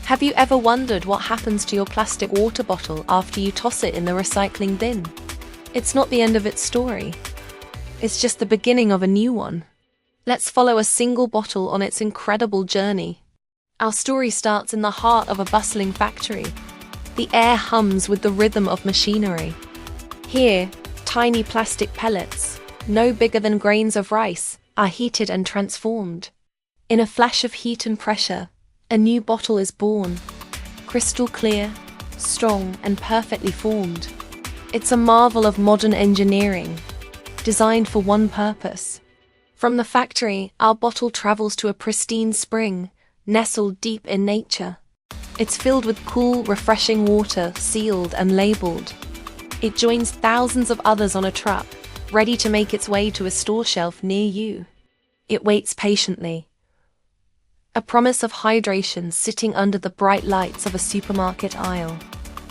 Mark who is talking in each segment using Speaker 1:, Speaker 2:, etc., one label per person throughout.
Speaker 1: Have you ever wondered what happens to your plastic water bottle after you toss it in the recycling bin? It's not the end of its story. It's just the beginning of a new one. Let's follow a single bottle on its incredible journey. Our story starts in the heart of a bustling factory. The air hums with the rhythm of machinery. Here, tiny plastic pellets, no bigger than grains of rice, are heated and transformed. In a flash of heat and pressure, a new bottle is born. Crystal clear, strong, and perfectly formed. It's a marvel of modern engineering, designed for one purpose. From the factory, our bottle travels to a pristine spring, nestled deep in nature. It's filled with cool, refreshing water, sealed and labeled. It joins thousands of others on a truck, ready to make its way to a store shelf near you. It waits patiently. A promise of hydration sitting under the bright lights of a supermarket aisle.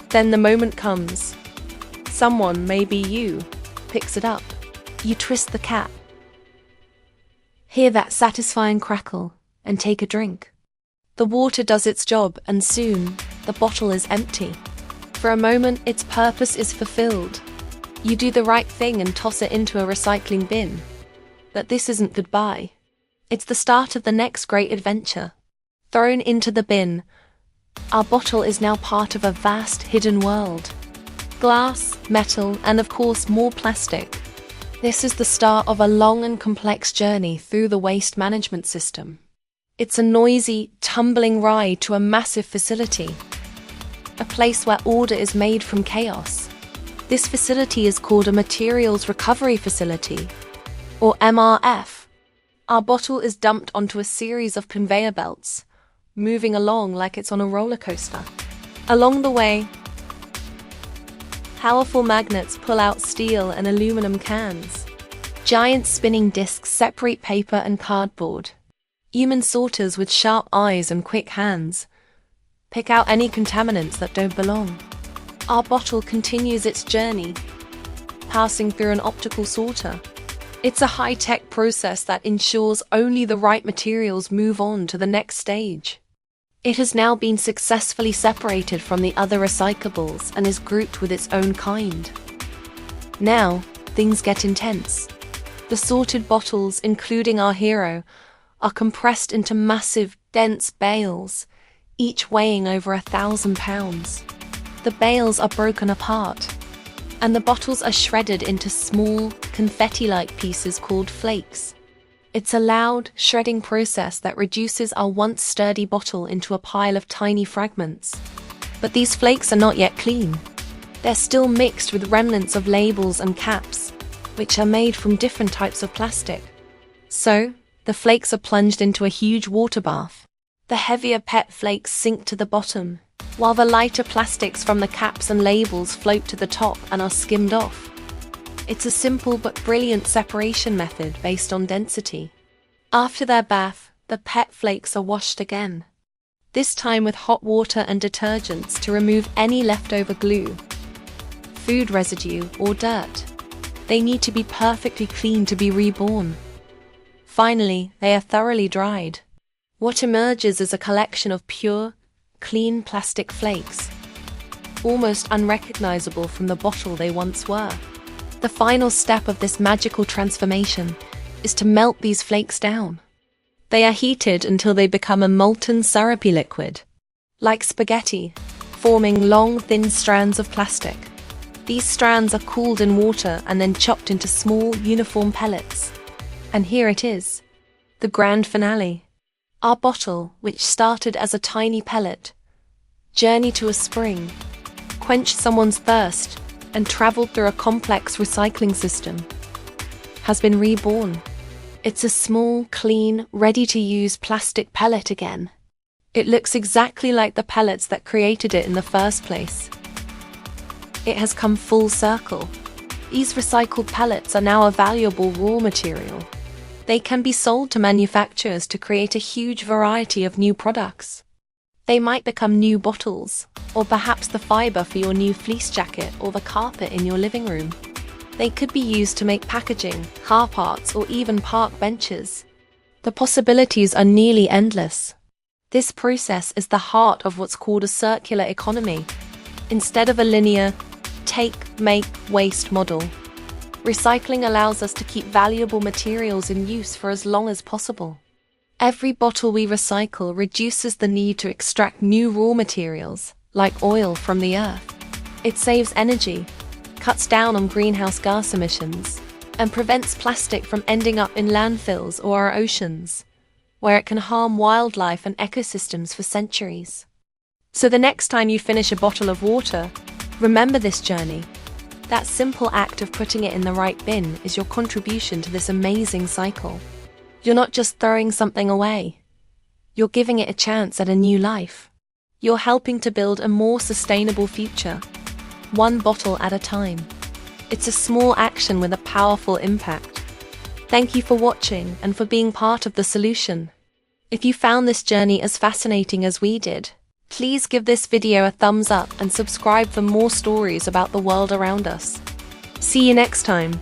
Speaker 1: Then the moment comes. Someone, maybe you, picks it up. You twist the cap. Hear that satisfying crackle, and take a drink. The water does its job, and soon, the bottle is empty. For a moment, its purpose is fulfilled. You do the right thing and toss it into a recycling bin. But this isn't goodbye. It's the start of the next great adventure. Thrown into the bin, our bottle is now part of a vast hidden world. Glass, metal, and of course more plastic. This is the start of a long and complex journey through the waste management system. It's a noisy, tumbling ride to a massive facility. A place where order is made from chaos. This facility is called a Materials Recovery Facility, or MRF. Our bottle is dumped onto a series of conveyor belts, moving along like it's on a roller coaster. Along the way, powerful magnets pull out steel and aluminum cans. Giant spinning discs separate paper and cardboard. Human sorters with sharp eyes and quick hands pick out any contaminants that don't belong. Our bottle continues its journey, passing through an optical sorter. It's a high-tech process that ensures only the right materials move on to the next stage. It has now been successfully separated from the other recyclables and is grouped with its own kind. Now, things get intense. The sorted bottles, including our hero, are compressed into massive, dense bales, each weighing over 1,000 pounds. The bales are broken apart, and the bottles are shredded into small, confetti-like pieces called flakes. It's a loud, shredding process that reduces our once sturdy bottle into a pile of tiny fragments. But these flakes are not yet clean. They're still mixed with remnants of labels and caps, which are made from different types of plastic. So, the flakes are plunged into a huge water bath. The heavier PET flakes sink to the bottom, while the lighter plastics from the caps and labels float to the top and are skimmed off. It's a simple but brilliant separation method based on density. After their bath, the PET flakes are washed again, this time with hot water and detergents to remove any leftover glue, food residue, or dirt. They need to be perfectly clean to be reborn. Finally, they are thoroughly dried. What emerges is a collection of pure, clean plastic flakes, almost unrecognizable from the bottle they once were. The final step of this magical transformation is to melt these flakes down. They are heated until they become a molten syrupy liquid, like spaghetti, forming long, thin strands of plastic. These strands are cooled in water and then chopped into small, uniform pellets. And here it is, the grand finale. Our bottle, which started as a tiny pellet, journeyed to a spring, quenched someone's thirst, and traveled through a complex recycling system, has been reborn. It's a small, clean, ready-to-use plastic pellet again. It looks exactly like the pellets that created it in the first place. It has come full circle. These recycled pellets are now a valuable raw material. They can be sold to manufacturers to create a huge variety of new products. They might become new bottles, or perhaps the fiber for your new fleece jacket or the carpet in your living room. They could be used to make packaging, car parts, or even park benches. The possibilities are nearly endless. This process is the heart of what's called a circular economy, instead of a linear take, make, waste model. Recycling allows us to keep valuable materials in use for as long as possible. Every bottle we recycle reduces the need to extract new raw materials, like oil, from the earth. It saves energy, cuts down on greenhouse gas emissions, and prevents plastic from ending up in landfills or our oceans, where it can harm wildlife and ecosystems for centuries. So the next time you finish a bottle of water, remember this journey. That simple act of putting it in the right bin is your contribution to this amazing cycle. You're not just throwing something away. You're giving it a chance at a new life. You're helping to build a more sustainable future, one bottle at a time. It's a small action with a powerful impact. Thank you for watching and for being part of the solution. If you found this journey as fascinating as we did, please give this video a thumbs up and subscribe for more stories about the world around us. See you next time.